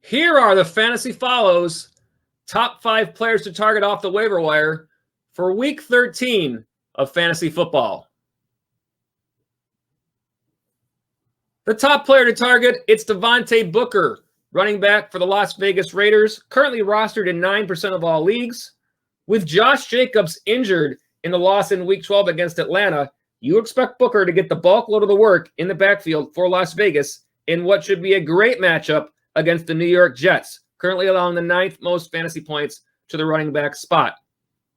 Here are the fantasy follows, top 5 players to target off the waiver wire for week 13 of fantasy football. The top player to target, it's Devontae Booker, running back for the Las Vegas Raiders, currently rostered in 9% of all leagues. With Josh Jacobs injured in the loss in week 12 against Atlanta, you expect Booker to get the bulk load of the work in the backfield for Las Vegas in what should be a great matchup against the New York Jets, currently allowing the 9th most fantasy points to the running back spot.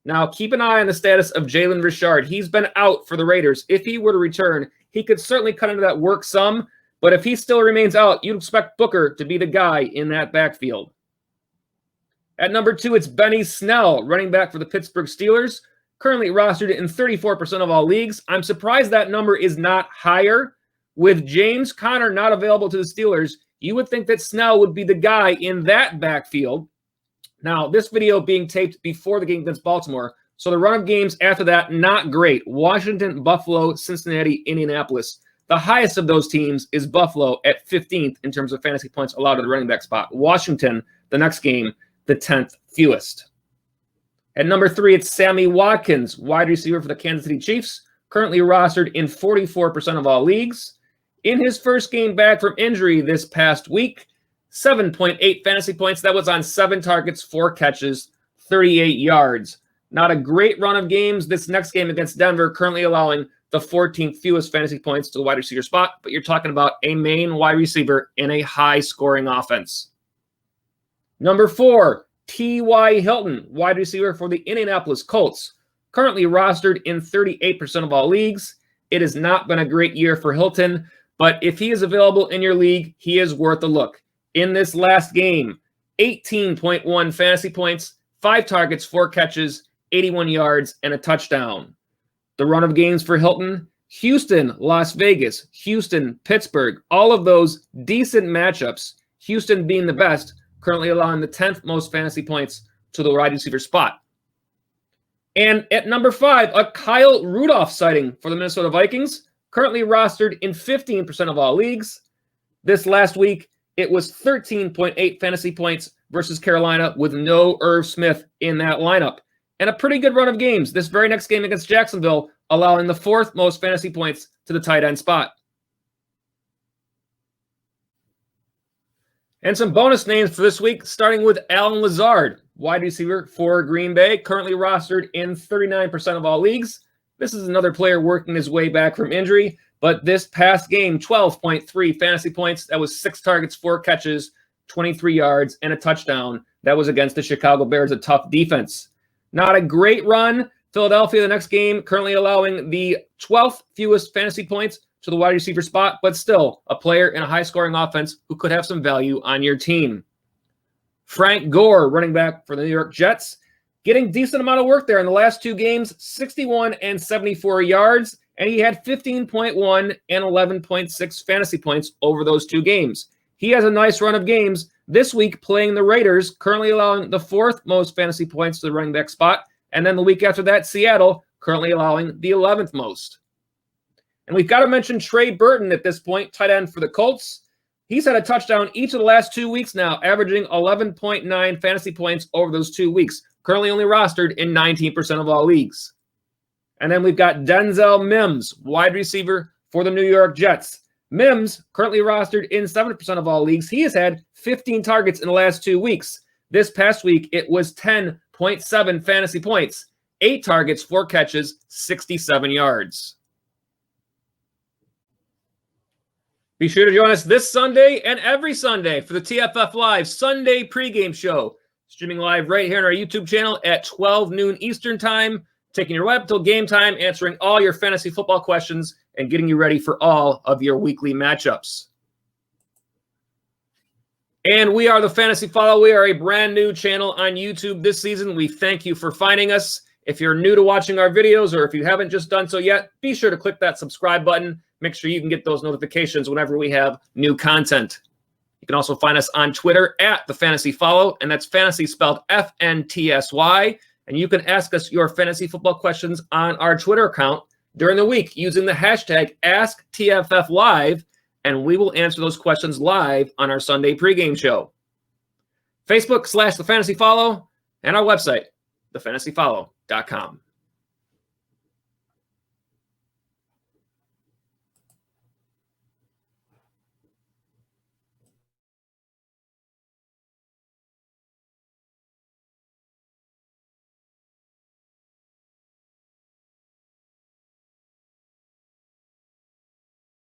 Now, keep an eye on the status of Jalen Richard. He's been out for the Raiders. If he were to return, he could certainly cut into that work some, but if he still remains out, you'd expect Booker to be the guy in that backfield. At number 2, it's Benny Snell, running back for the Pittsburgh Steelers, currently rostered in 34% of all leagues. I'm surprised that number is not higher. With James Conner not available to the Steelers, you would think that Snell would be the guy in that backfield. Now, this video being taped before the game against Baltimore, so the run of games after that, not great. Washington, Buffalo, Cincinnati, Indianapolis. The highest of those teams is Buffalo at 15th in terms of fantasy points allowed to the running back spot. Washington, the next game, the 10th fewest. At number 3, it's Sammy Watkins, wide receiver for the Kansas City Chiefs, currently rostered in 44% of all leagues. In his first game back from injury this past week, 7.8 fantasy points. That was on 7 targets, 4 catches, 38 yards. Not a great run of games. This next game against Denver, currently allowing the 14th fewest fantasy points to the wide receiver spot, but you're talking about a main wide receiver in a high-scoring offense. Number 4, T.Y. Hilton, wide receiver for the Indianapolis Colts, currently rostered in 38% of all leagues. It has not been a great year for Hilton, but if he is available in your league, he is worth a look. In this last game, 18.1 fantasy points, 5 targets, 4 catches, 81 yards, and a touchdown. The run of games for Hilton, Houston, Las Vegas, Houston, Pittsburgh, all of those decent matchups, Houston being the best, currently allowing the 10th most fantasy points to the wide receiver spot. And at number 5, a Kyle Rudolph sighting for the Minnesota Vikings, currently rostered in 15% of all leagues. This last week, it was 13.8 fantasy points versus Carolina with no Irv Smith in that lineup. And a pretty good run of games this very next game against Jacksonville, allowing the 4th most fantasy points to the tight end spot. And some bonus names for this week, starting with Allen Lazard, wide receiver for Green Bay, currently rostered in 39% of all leagues. This is another player working his way back from injury, but this past game, 12.3 fantasy points. That was 6 targets, 4 catches, 23 yards, and a touchdown. That was against the Chicago Bears, a tough defense. Not a great run. Philadelphia, the next game, currently allowing the 12th fewest fantasy points to the wide receiver spot, but still a player in a high-scoring offense who could have some value on your team. Frank Gore, running back for the New York Jets, getting decent amount of work there in the last 2 games, 61 and 74 yards, and he had 15.1 and 11.6 fantasy points over those 2 games. He has a nice run of games this week playing the Raiders, currently allowing the 4th most fantasy points to the running back spot, and then the week after that, Seattle, currently allowing the 11th most. And we've got to mention Trey Burton at this point, tight end for the Colts. He's had a touchdown each of the last 2 weeks now, averaging 11.9 fantasy points over those 2 weeks, currently only rostered in 19% of all leagues. And then we've got Denzel Mims, wide receiver for the New York Jets. Mims, currently rostered in 7% of all leagues. He has had 15 targets in the last 2 weeks. This past week, it was 10.7 fantasy points, 8 targets, 4 catches, 67 yards. Be sure to join us this Sunday and every Sunday for the TFF Live Sunday pregame show, streaming live right here on our YouTube channel at 12 noon Eastern Time, taking your way up till game time, answering all your fantasy football questions, and getting you ready for all of your weekly matchups. And we are the Fantasy Follow. We are a brand new channel on YouTube this season. We thank you for finding us. If you're new to watching our videos, or if you haven't just done so yet, be sure to click that subscribe button. Make sure you can get those notifications whenever we have new content. You can also find us on Twitter at the Fantasy Follow, and that's fantasy spelled FNTSY. And you can ask us your fantasy football questions on our Twitter account during the week using the hashtag AskTFFLive, and we will answer those questions live on our Sunday pregame show. Facebook /The Fantasy Follow, and our website, thefantasyfollow.com.